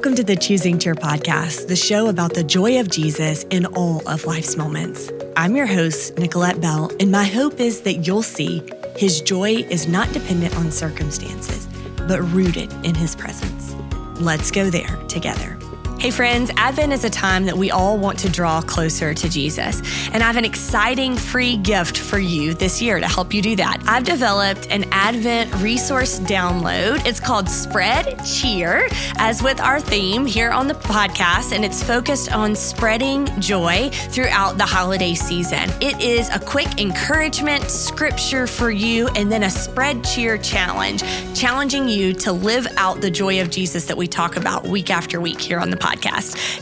Welcome to the Choosing Cheer podcast, the show about the joy of Jesus in all of life's moments. I'm your host, Nicolet Bell, and my hope is that you'll see his joy is not dependent on circumstances, but rooted in his presence. Let's go there together. Hey friends, Advent is a time that we all want to draw closer to Jesus. And I have an exciting free gift for you this year to help you do that. I've developed an Advent resource download. It's called Spread Cheer, as with our theme here on the podcast, and it's focused on spreading joy throughout the holiday season. It is a quick encouragement scripture for you, and then a Spread Cheer challenge, challenging you to live out the joy of Jesus that we talk about week after week here on the podcast.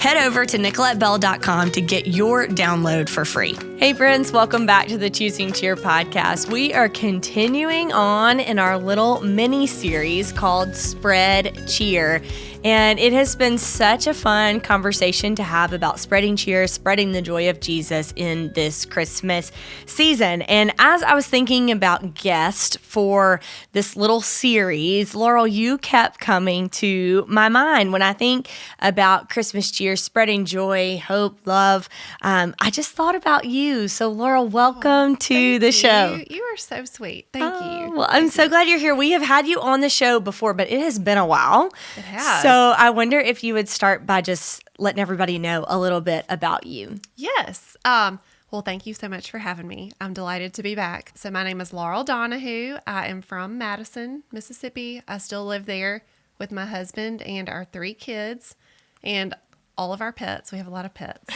Head over to nicoletbell.com to get your download for free. Hey friends, welcome back to the Choosing Cheer podcast. We are continuing on in our little mini series called Spread Cheer. And it has been such a fun conversation to have about spreading cheer, spreading the joy of Jesus in this Christmas season. And as I was thinking about guests for this little series, Laurel, you kept coming to my mind when I think about Christmas cheer, spreading joy, hope, love. I just thought about you. So Laurel, welcome to the show. You are so sweet. Thank you. Well, I'm so glad you're here. We have had you on the show before, but it has been a while. It has. So I wonder if you would start by just letting everybody know a little bit about you. Yes. Well, thank you so much for having me. I'm delighted to be back. So my name is Laurel Donahoo. I am from Madison, Mississippi. I still live there with my husband and our 3 kids and all of our pets. We have a lot of pets.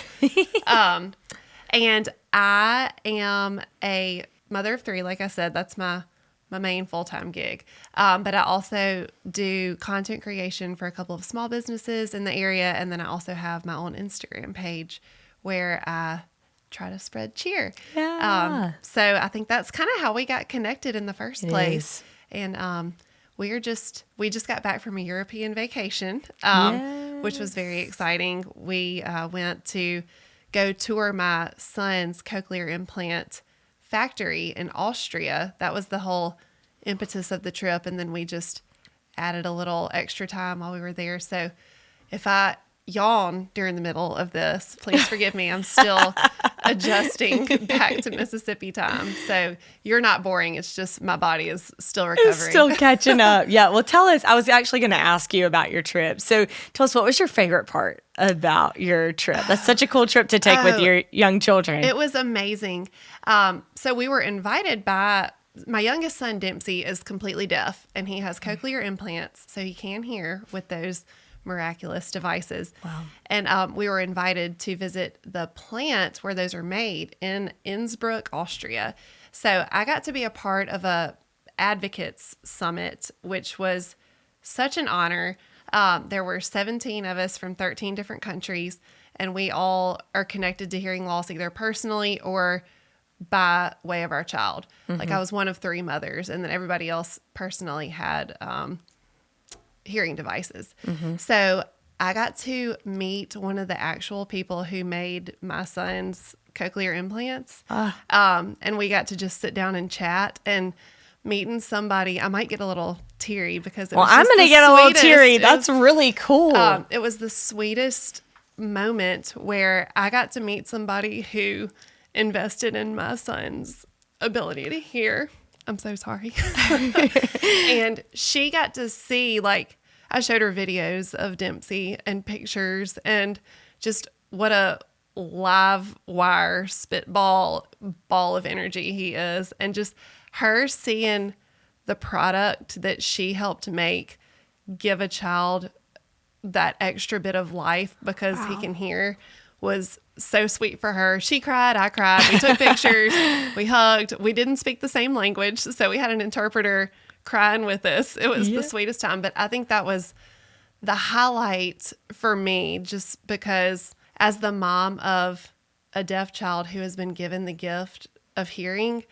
And I am a mother of 3. Like I said, that's my main full-time gig. But I also do content creation for a couple of small businesses in the area. And then I also have my own Instagram page where I try to spread cheer. Yeah. So I think that's kind of how we got connected in the first place. And we just got back from a European vacation, which was very exciting. We went to go tour my son's cochlear implant factory in Austria. That was the whole impetus of the trip. And then we just added a little extra time while we were there. So if I yawn during the middle of this, please forgive me. I'm still adjusting back to Mississippi time. So you're not boring. It's just my body is still recovering. It's still catching up. Yeah. Well, tell us, I was actually going to ask you about your trip. So tell us, what was your favorite part about your trip? That's such a cool trip to take with your young children. It was amazing. So we were invited by my youngest son, Dempsey, is completely deaf, and he has cochlear implants, so he can hear with those miraculous devices. Wow. And we were invited to visit the plant where those are made in Innsbruck, Austria. So I got to be a part of a advocates summit, which was such an honor. There were 17 of us from 13 different countries, and we all are connected to hearing loss either personally or by way of our child. Mm-hmm. Like I was one of 3 mothers, and then everybody else personally had hearing devices. Mm-hmm. So I got to meet one of the actual people who made my son's cochlear implants. And we got to just sit down and chat, and meeting somebody, I might get a little teary because it was I'm going to get a little teary. That's really cool. It was the sweetest moment where I got to meet somebody who invested in my son's ability to hear. I'm so sorry. And she got to see, like, I showed her videos of Dempsey and pictures, and just what a live wire spitball ball of energy he is. And just her seeing the product that she helped make give a child that extra bit of life because he can hear was so sweet for her. She cried, I cried, we took pictures, we hugged. We didn't speak the same language, so we had an interpreter crying with us. It was the sweetest time. But I think that was the highlight for me, just because as the mom of a deaf child who has been given the gift of hearing,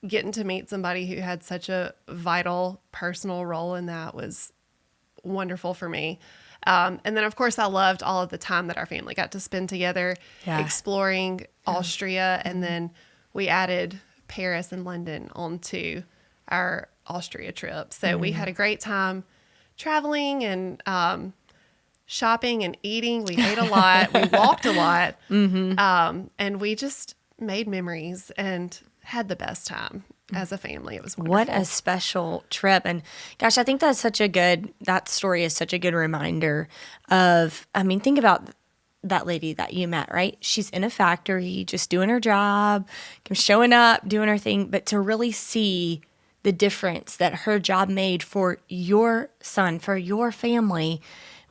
getting to meet somebody who had such a vital personal role in that was wonderful for me. And then, of course, I loved all of the time that our family got to spend together exploring Austria. And then we added Paris and London onto our Austria trip. So we had a great time traveling and shopping and eating. We ate a lot. We walked a lot. And we just made memories and had the best time as a family. It was wonderful. What a special trip. And gosh, I think that story is such a good reminder of, I mean, think about that lady that you met, right? She's in a factory, just doing her job, showing up, doing her thing, but to really see the difference that her job made for your son, for your family,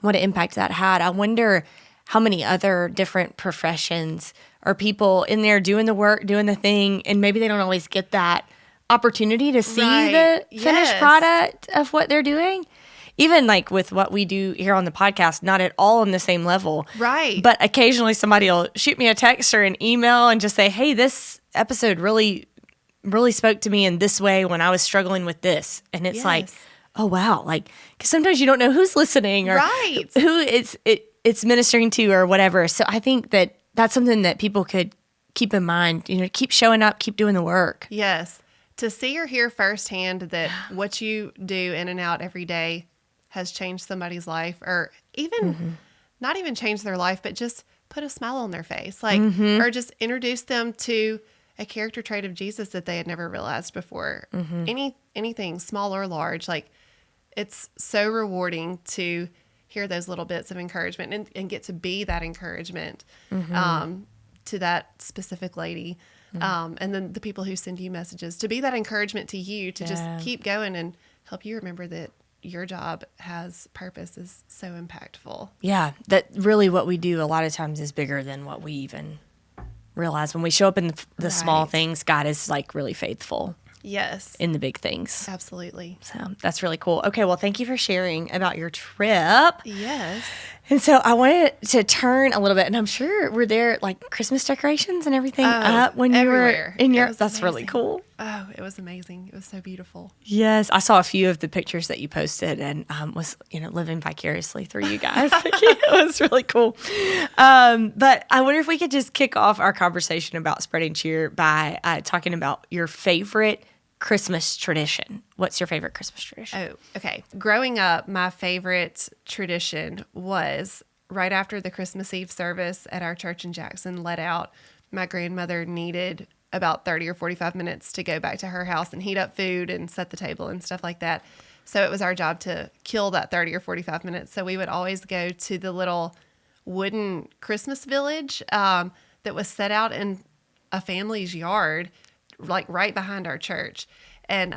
what an impact that had. I wonder how many other different professions or people in there doing the work, doing the thing, and maybe they don't always get that opportunity to see the finished product of what they're doing. Even like with what we do here on the podcast, not at all on the same level. Right. But occasionally somebody will shoot me a text or an email and just say, hey, this episode really spoke to me in this way when I was struggling with this. And it's like, oh, wow. Like, because sometimes you don't know who's listening or who it's ministering to or whatever. So I think that that's something that people could keep in mind, keep showing up, keep doing the work. Yes. To see or hear firsthand that what you do in and out every day has changed somebody's life, or even not even changed their life, but just put a smile on their face, like, or just introduce them to a character trait of Jesus that they had never realized before. Anything small or large, like, it's so rewarding to hear those little bits of encouragement and get to be that encouragement to that specific lady. And then the people who send you messages, to be that encouragement to you to just keep going and help you remember that your job has purpose is so impactful. Yeah, that really what we do a lot of times is bigger than what we even realize. When we show up in the small things, God is like really faithful. Yes. In the big things. Absolutely. So that's really cool. Okay, well, thank you for sharing about your trip. Yes. And so I wanted to turn a little bit, and I'm sure were there like Christmas decorations and everything up when you were in your. That's amazing. Really cool. Oh, it was amazing. It was so beautiful. Yes, I saw a few of the pictures that you posted, and was living vicariously through you guys. It was really cool. But I wonder if we could just kick off our conversation about spreading cheer by talking about your favorite Christmas tradition. What's your favorite Christmas tradition? Oh, okay. Growing up, my favorite tradition was right after the Christmas Eve service at our church in Jackson let out, my grandmother needed about 30 or 45 minutes to go back to her house and heat up food and set the table and stuff like that. So it was our job to kill that 30 or 45 minutes. So we would always go to the little wooden Christmas village that was set out in a family's yard, like right behind our church. And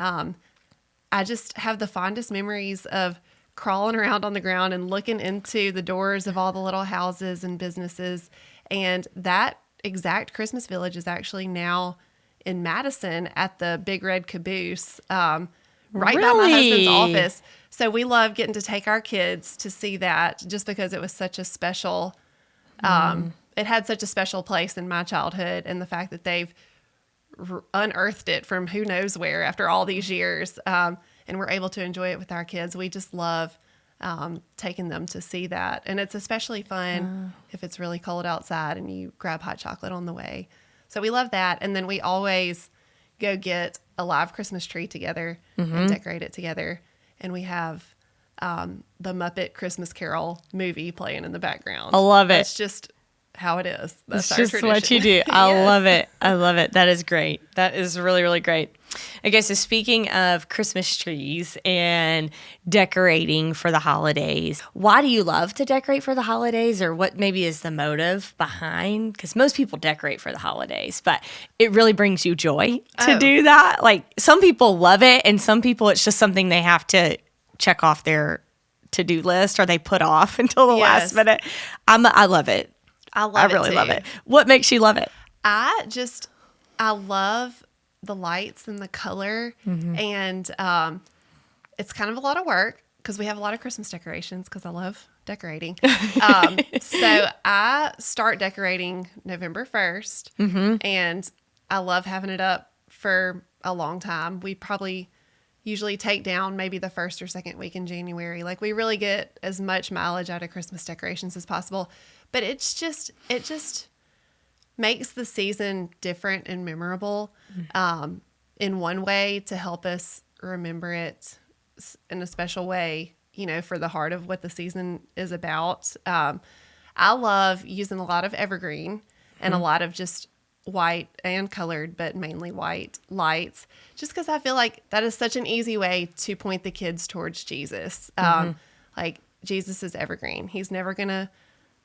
I just have the fondest memories of crawling around on the ground and looking into the doors of all the little houses and businesses. And that exact Christmas village is actually now in Madison at the Big Red Caboose, right by my husband's office. So we love getting to take our kids to see that, just because it was such a special, it had such a special place in my childhood, and the fact that they've unearthed it from who knows where after all these years, and we're able to enjoy it with our kids. We just love taking them to see that. And it's especially fun if it's really cold outside and you grab hot chocolate on the way. So we love that. And then we always go get a live Christmas tree together and decorate it together. And we have the Muppet Christmas Carol movie playing in the background. I love it. It's just how it is. That's just tradition. What you do. I love it. I love it. That is great. That is really, really great. Okay, so speaking of Christmas trees and decorating for the holidays, why do you love to decorate for the holidays, or what maybe is the motive behind? Because most people decorate for the holidays, but it really brings you joy to do that. Like, some people love it, and some people it's just something they have to check off their to-do list or they put off until the last minute. I love it. I really love it. What makes you love it? I love the lights and the color, and it's kind of a lot of work because we have a lot of Christmas decorations because I love decorating. So I start decorating November 1st, and I love having it up for a long time. We probably usually take down maybe the first or second week in January. Like, we really get as much mileage out of Christmas decorations as possible. But it just makes the season different and memorable in one way, to help us remember it in a special way for the heart of what the season is about. I love using a lot of evergreen and a lot of just white and colored, but mainly white lights, just because I feel like that is such an easy way to point the kids towards Jesus. Like Jesus is evergreen. He's never going to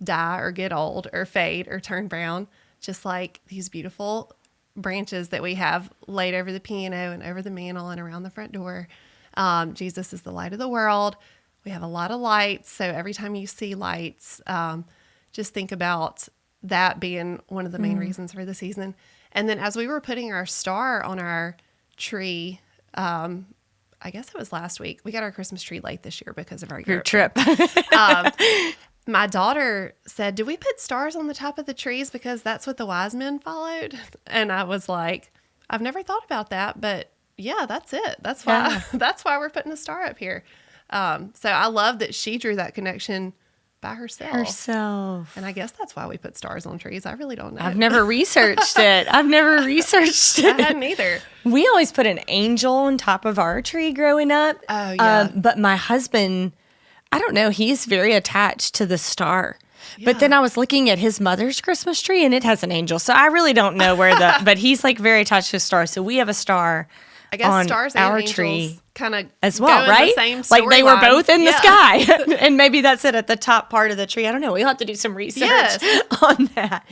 die or get old or fade or turn brown, just like these beautiful branches that we have laid over the piano and over the mantle and around the front door. Jesus is the light of the world. We have a lot of lights. So every time you see lights, just think about that being one of the main reasons for the season. And then as we were putting our star on our tree, I guess it was last week, we got our Christmas tree late this year because of our Your trip. My daughter said, "Do we put stars on the top of the trees because that's what the wise men followed?" And I was like, "I've never thought about that, but yeah, that's it. That's why that's why we're putting a star up here." So I love that she drew that connection by herself. And I guess that's why we put stars on trees. I really don't know. I've never researched it. I hadn't either. We always put an angel on top of our tree growing up. Oh, yeah. But my husband, I don't know, he's very attached to the star. Yeah. But then I was looking at his mother's Christmas tree and it has an angel. So I really don't know where but he's like very attached to stars. So we have a star. I guess on stars and our angels tree kind of as well, right? The same like they were both in the sky, and maybe that's it at the top part of the tree. I don't know. We'll have to do some research on that.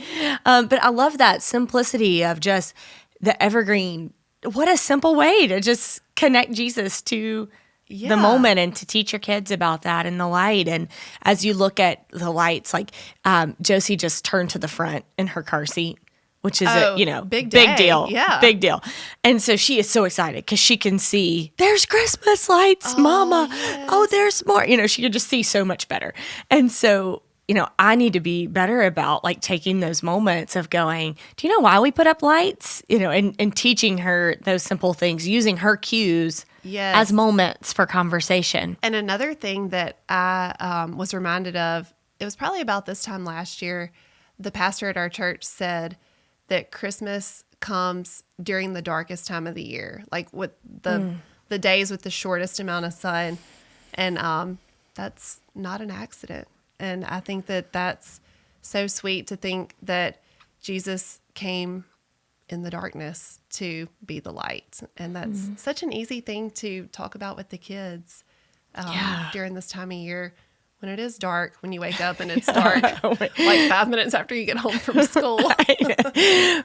But I love that simplicity of just the evergreen. What a simple way to just connect Jesus to the moment and to teach your kids about that and the light. And as you look at the lights, like Josie just turned to the front in her car seat, which is big deal. Yeah. Big deal. And so she is so excited because she can see, there's Christmas lights, Mama. Yes. Oh, there's more. She could just see so much better. And so, I need to be better about like taking those moments of going, do you know why we put up lights? And teaching her those simple things, using her cues as moments for conversation. And another thing that I was reminded of, it was probably about this time last year, the pastor at our church said that Christmas comes during the darkest time of the year, like with the days with the shortest amount of sun. And that's not an accident. And I think that that's so sweet to think that Jesus came in the darkness to be the light. And that's such an easy thing to talk about with the kids during this time of year. When it is dark, when you wake up and it's dark, like 5 minutes after you get home from school.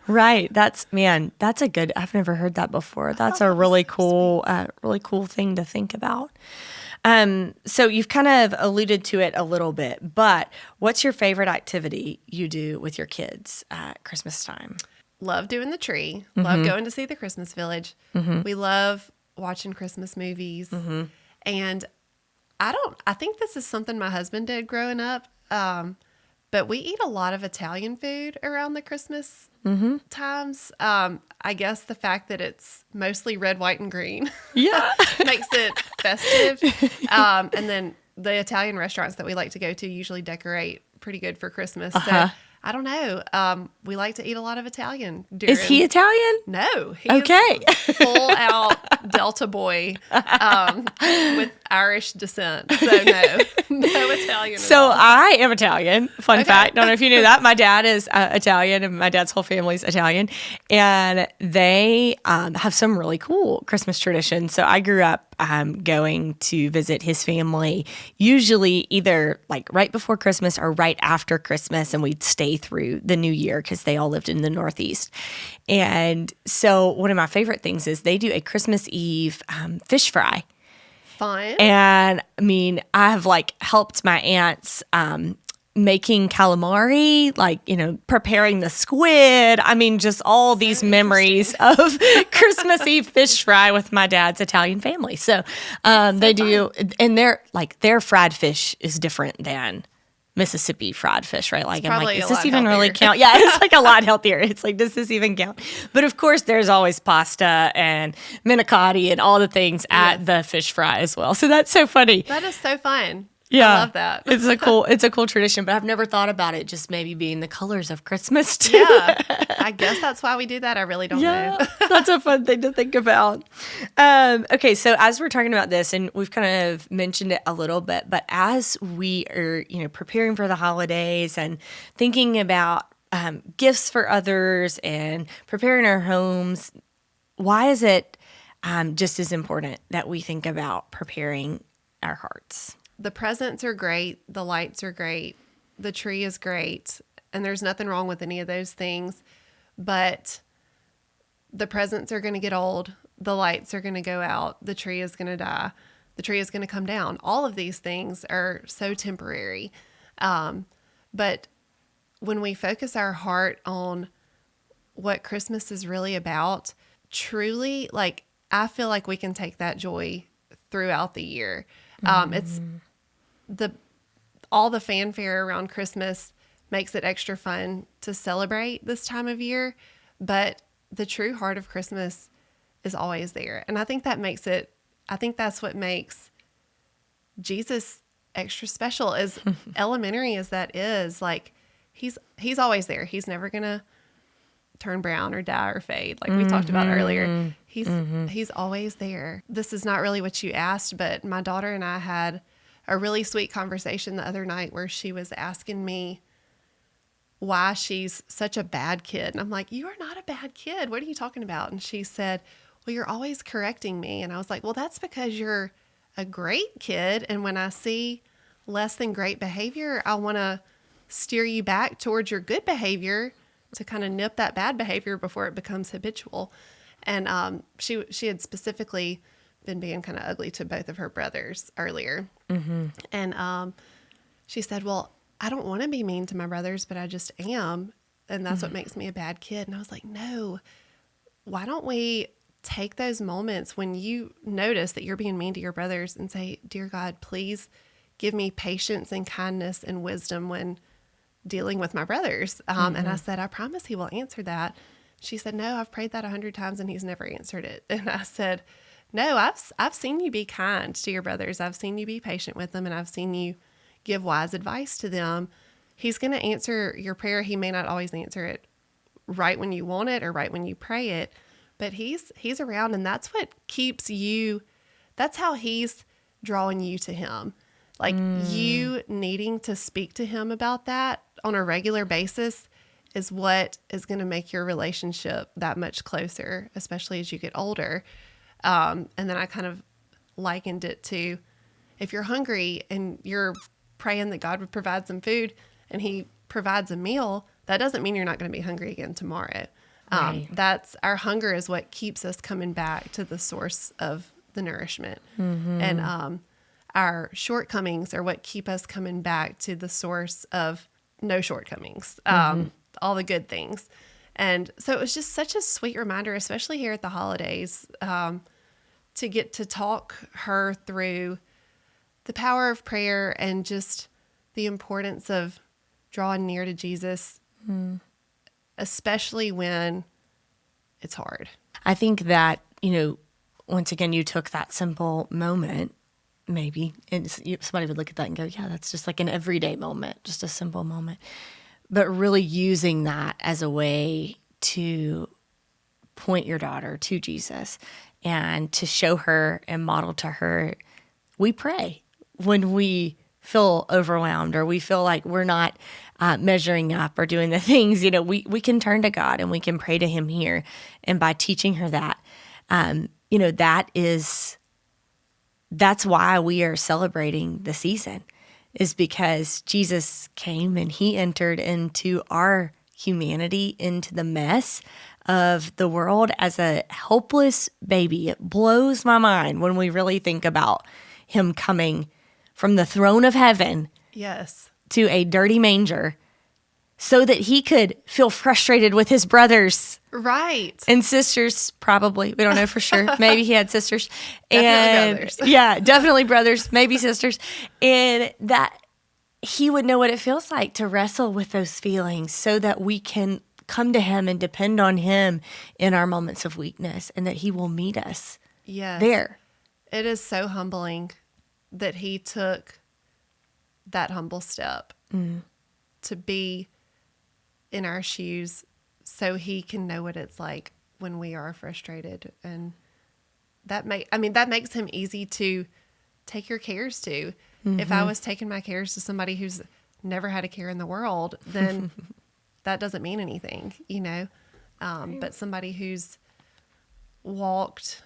Right. That's a good, I've never heard that before. That's a really cool thing to think about. So you've kind of alluded to it a little bit, but what's your favorite activity you do with your kids at Christmas time? Love doing the tree. Love going to see the Christmas Village. We love watching Christmas movies. And I think this is something my husband did growing up. But we eat a lot of Italian food around the Christmas times. I guess the fact that it's mostly red, white, and green makes it festive. And then the Italian restaurants that we like to go to usually decorate pretty good for Christmas. So I don't know. We like to eat a lot of Italian. Is he Italian? No. He is full out Delta boy with Irish descent. So no Italian. So I am Italian. Fun fact. Don't know if you knew that. My dad is Italian and my dad's whole family's Italian. And they have some really cool Christmas traditions. So I grew up going to visit his family, usually either like right before Christmas or right after Christmas, and we'd stay through the new year because they all lived in the Northeast. And so one of my favorite things is they do a Christmas Eve fish fry. Fun. And I mean, I have like helped my aunts making calamari, like, preparing the squid. I mean, just all these memories of Christmas Eve fish fry with my dad's Italian family. So they do, and their fried fish is different than Mississippi fried fish, right? Like, I'm like, does this even really count? Yeah, it's like a lot healthier. It's like, does this even count? But of course, there's always pasta and manicotti and all the things at the fish fry as well. So that's so funny. That is so fun. Yeah. I love that. It's a cool tradition, but I've never thought about it just maybe being the colors of Christmas too. Yeah. I guess that's why we do that. I really don't know. That's a fun thing to think about. Okay, so as we're talking about this, and we've kind of mentioned it a little bit, but as we are, preparing for the holidays and thinking about gifts for others and preparing our homes, why is it just as important that we think about preparing our hearts? The presents are great. The lights are great. The tree is great. And there's nothing wrong with any of those things. But the presents are going to get old. The lights are going to go out. The tree is going to die. The tree is going to come down. All of these things are so temporary. But when we focus our heart on what Christmas is really about, truly, like, I feel like we can take that joy throughout the year. It's all the fanfare around Christmas makes it extra fun to celebrate this time of year, but the true heart of Christmas is always there. And I think that's what makes Jesus extra special, as elementary as that is. Like, he's always there. He's never going to turn brown or die or fade, like we talked about earlier. He's always there. This is not really what you asked, but my daughter and I had a really sweet conversation the other night where she was asking me why she's such a bad kid. And I'm like, you are not a bad kid. What are you talking about? And she said, well, you're always correcting me. And I was like, well, that's because you're a great kid. And when I see less than great behavior, I want to steer you back towards your good behavior to kind of nip that bad behavior before it becomes habitual. And she had specifically been being kind of ugly to both of her brothers earlier. And she said, well, I don't want to be mean to my brothers, but I just am. And that's what makes me a bad kid. And I was like, no, why don't we take those moments when you notice that you're being mean to your brothers and say, dear God, please give me patience and kindness and wisdom when dealing with my brothers. And I said, I promise he will answer that. She said, no, I've prayed that 100 times and he's never answered it. And I said, no, I've seen you be kind to your brothers. I've seen you be patient with them, and I've seen you give wise advice to them. He's going to answer your prayer. He may not always answer it right when you want it or right when you pray it, but he's around, and that's what keeps you. That's how he's drawing you to him. Like, you needing to speak to him about that on a regular basis is what is going to make your relationship that much closer, especially as you get older. And then I kind of likened it to, if you're hungry and you're praying that God would provide some food and he provides a meal, that doesn't mean you're not going to be hungry again tomorrow. Right. That's our hunger is what keeps us coming back to the source of the nourishment. And our shortcomings are what keep us coming back to the source of no shortcomings, all the good things. And so it was just such a sweet reminder, especially here at the holidays, to get to talk her through the power of prayer and just the importance of drawing near to Jesus, especially when it's hard. I think that, once again, you took that simple moment, maybe, and somebody would look at that and go, yeah, that's just like an everyday moment, just a simple moment. But really using that as a way to point your daughter to Jesus and to show her and model to her, we pray when we feel overwhelmed or we feel like we're not measuring up or doing the things, we can turn to God and we can pray to him here. And by teaching her that, that's why we are celebrating the season, is because Jesus came and he entered into our humanity, into the mess of the world as a helpless baby. It blows my mind when we really think about him coming from the throne of heaven, yes, to a dirty manger so that he could feel frustrated with his brothers. Right. And sisters, probably. We don't know for sure. Maybe he had sisters. Definitely brothers. Yeah, definitely brothers, maybe sisters. And that he would know what it feels like to wrestle with those feelings so that we can come to him and depend on him in our moments of weakness, and that he will meet us Yes. there. It is so humbling that he took that humble step to be in our shoes so he can know what it's like when we are frustrated. And that makes him easy to take your cares to. If I was taking my cares to somebody who's never had a care in the world, then that doesn't mean anything, but somebody who's walked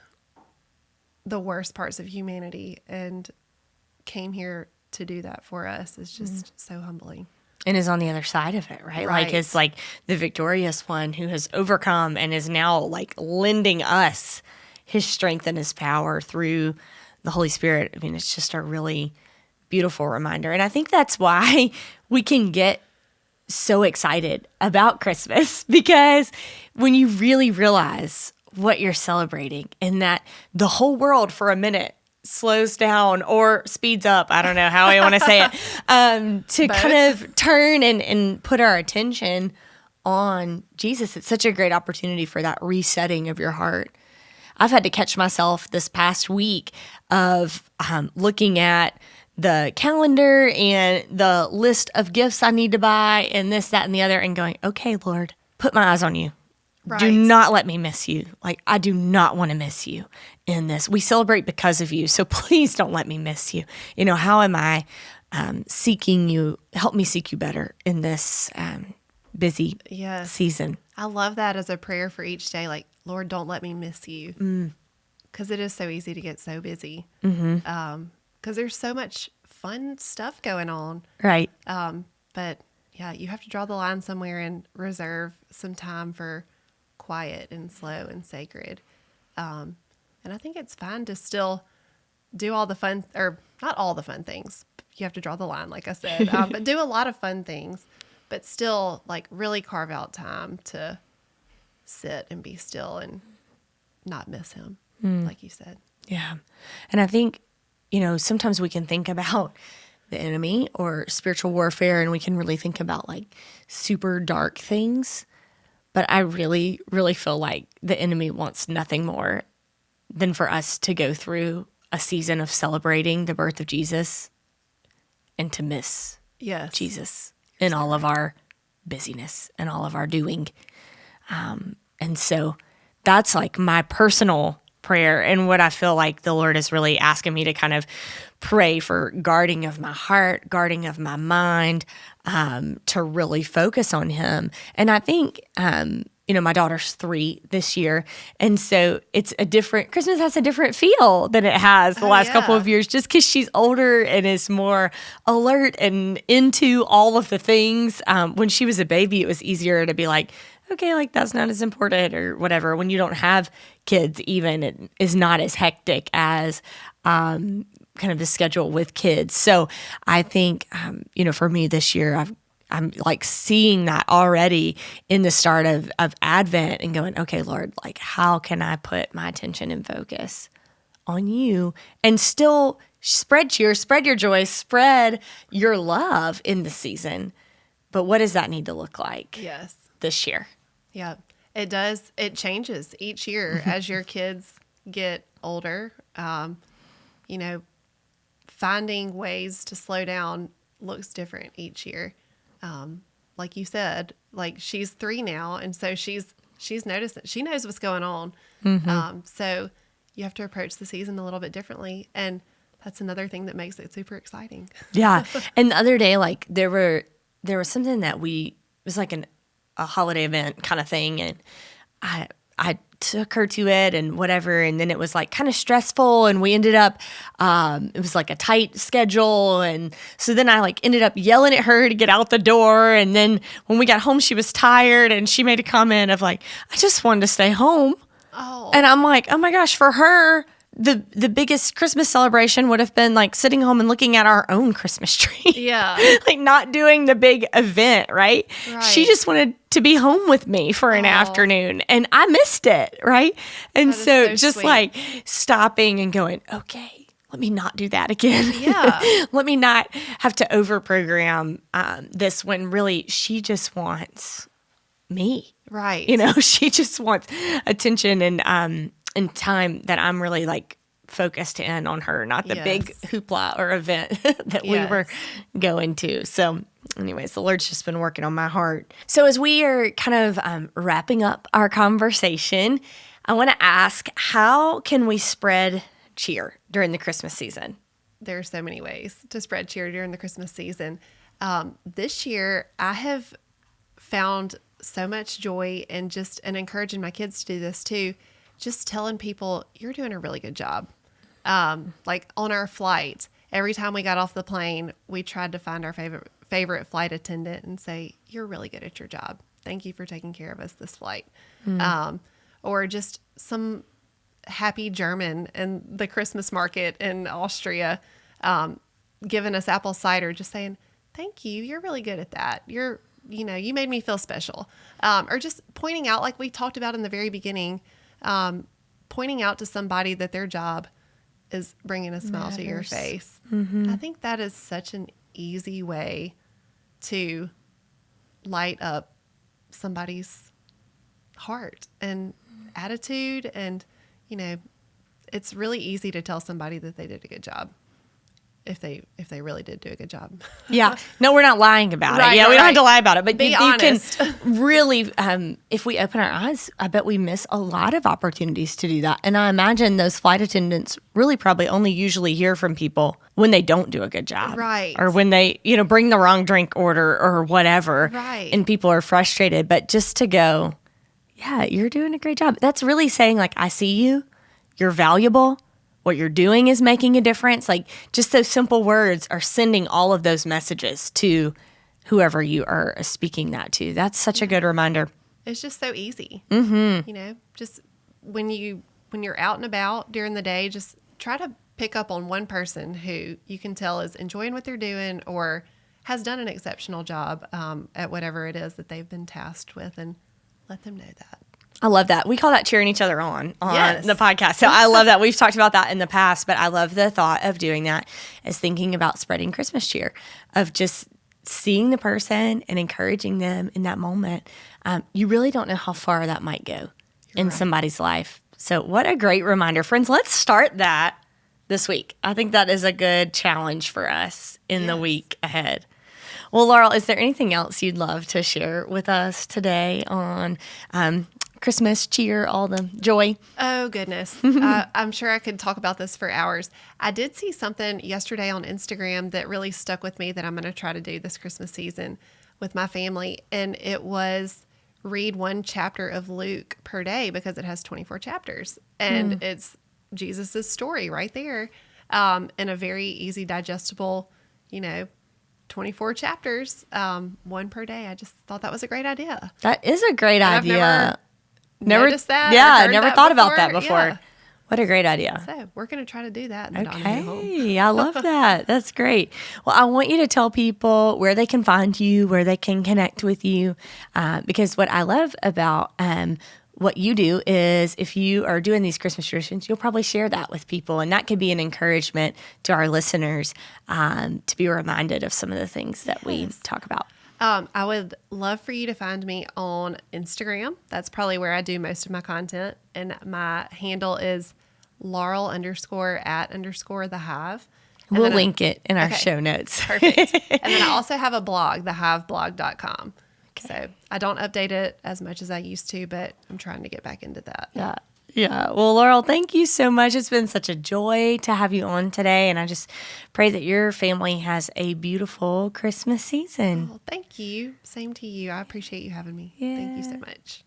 the worst parts of humanity and came here to do that for us is just so humbling. And is on the other side of it, right? Like, it's like the victorious one who has overcome and is now like lending us his strength and his power through the Holy Spirit. I mean, it's just a really beautiful reminder. And I think that's why we can get so excited about Christmas, because when you really realize what you're celebrating and that the whole world for a minute slows down or speeds up, I don't know how I want to say it, to kind of turn and put our attention on Jesus. It's such a great opportunity for that resetting of your heart. I've had to catch myself this past week of looking at the calendar and the list of gifts I need to buy and this, that, and the other, and going, okay, Lord, put my eyes on you. Right. Do not let me miss you. Like, I do not want to miss you in this. We celebrate because of you, so please don't let me miss you. How am I seeking you? Help me seek you better in this busy season. I love that as a prayer for each day. Like, Lord, don't let me miss you. Because it is so easy to get so busy. Because there's so much fun stuff going on. Right. But yeah, you have to draw the line somewhere and reserve some time for quiet and slow and sacred. And I think it's fine to still do all the fun, or not all the fun things. You have to draw the line, like I said, but do a lot of fun things, but still like really carve out time to sit and be still and not miss him, like you said. Yeah. And I think, sometimes we can think about the enemy or spiritual warfare, and we can really think about like super dark things. But I really, really feel like the enemy wants nothing more than for us to go through a season of celebrating the birth of Jesus and to miss Jesus in all of our busyness and all of our doing. And so that's like my personal prayer, and what I feel like the Lord is really asking me to kind of pray for guarding of my heart, guarding of my mind, to really focus on him. And I think, my daughter's 3 this year. And so Christmas has a different feel than it has the last couple of years, just because she's older and is more alert and into all of the things. When she was a baby, it was easier to be like, okay, like that's not as important or whatever. When you don't have kids, even, it is not as hectic as kind of the schedule with kids. So I think, for me this year, I'm like seeing that already in the start of Advent and going, okay, Lord, like how can I put my attention and focus on you and still spread cheer, spread your joy, spread your love in the season. But what does that need to look like this year? Yeah, it does. It changes each year as your kids get older. Finding ways to slow down looks different each year. Like you said, like she's 3 now, and so she's noticed that she knows what's going on. So you have to approach the season a little bit differently, and that's another thing that makes it super exciting. Yeah, and the other day, like there was something that it was like a holiday event kind of thing, and I took her to it and whatever, and then it was like kind of stressful, and we ended up it was like a tight schedule, and so then I like ended up yelling at her to get out the door, and then when we got home she was tired, and she made a comment of like, I just wanted to stay home. And I'm like, oh my gosh, for her the biggest Christmas celebration would have been like sitting home and looking at our own Christmas tree. Yeah. Like not doing the big event, right? She just wanted to be home with me for an afternoon, and I missed it, right? And so just sweet. Like stopping and going, okay, let me not do that again. Yeah. Let me not have to overprogram this when really she just wants me. Right. She just wants attention and time that I'm really like focused in on her, not the big Yes. hoopla or event that we were going to. So anyways, the Lord's just been working on my heart. So as we are kind of wrapping up our conversation, I want to ask, how can we spread cheer during the Christmas season? There are so many ways to spread cheer during the Christmas season. This year, I have found so much joy in and encouraging my kids to do this too. Just telling people, you're doing a really good job. Like on our flight, every time we got off the plane, we tried to find our favorite flight attendant and say, you're really good at your job. Thank you for taking care of us this flight. Or just some happy German in the Christmas market in Austria, giving us apple cider, just saying, thank you. You're really good at that. You made me feel special. Or just pointing out, like we talked about in the very beginning, pointing out to somebody that their job is bringing a smile to your face. I think that is such an easy way to light up somebody's heart and attitude. And, it's really easy to tell somebody that they did a good job if they really did do a good job. Yeah. No, we're not lying about it. Yeah, we don't have to lie about it. But Be honest. You can really, if we open our eyes, I bet we miss a lot of opportunities to do that. And I imagine those flight attendants really probably only usually hear from people when they don't do a good job. Right. Or when they, bring the wrong drink order or whatever. Right. And people are frustrated. But just to go, yeah, you're doing a great job. That's really saying, like, I see you. You're valuable. What you're doing is making a difference. Like, just those simple words are sending all of those messages to whoever you are speaking that to. That's such a good reminder. It's just so easy. Just when you're out and about during the day, just try to pick up on one person who you can tell is enjoying what they're doing or has done an exceptional job at whatever it is that they've been tasked with, and let them know that. I love that. We call that cheering each other on Yes. the podcast. So I love that. We've talked about that in the past, but I love the thought of doing that as thinking about spreading Christmas cheer, of just seeing the person and encouraging them in that moment. You really don't know how far that might go in somebody's life. So what a great reminder. Friends, let's start that this week. I think that is a good challenge for us in the week ahead. Well, Laurel, is there anything else you'd love to share with us today on Christmas cheer, all the joy? Oh, goodness. I'm sure I could talk about this for hours. I did see something yesterday on Instagram that really stuck with me that I'm going to try to do this Christmas season with my family. And it was read one chapter of Luke per day, because it has 24 chapters. And it's Jesus' story right there in a very easy, digestible, 24 chapters, one per day. I just thought that was a great idea. That is a great idea. Never noticed that. Yeah, I never thought about that before. Yeah. What a great idea. So we're going to try to do that in the Donahoo home. Okay, I love that. That's great. Well, I want you to tell people where they can find you, where they can connect with you, because what I love about what you do is, if you are doing these Christmas traditions, you'll probably share that with people, and that could be an encouragement to our listeners to be reminded of some of the things that we talk about. I would love for you to find me on Instagram. That's probably where I do most of my content. And my handle is Laurel_@_the Hive. And we'll link it in our show notes. Perfect. And then I also have a blog, thehiveblog.com. Okay. So I don't update it as much as I used to, but I'm trying to get back into that. Yeah. Well, Laurel, thank you so much. It's been such a joy to have you on today. And I just pray that your family has a beautiful Christmas season. Oh, thank you. Same to you. I appreciate you having me. Yeah. Thank you so much.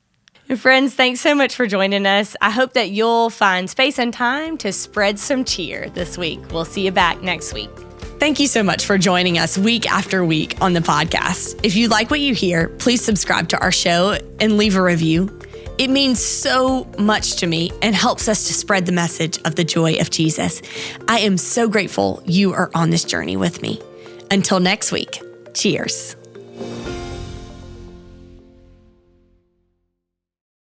Friends, thanks so much for joining us. I hope that you'll find space and time to spread some cheer this week. We'll see you back next week. Thank you so much for joining us week after week on the podcast. If you like what you hear, please subscribe to our show and leave a review. It means so much to me and helps us to spread the message of the joy of Jesus. I am so grateful you are on this journey with me. Until next week, cheers.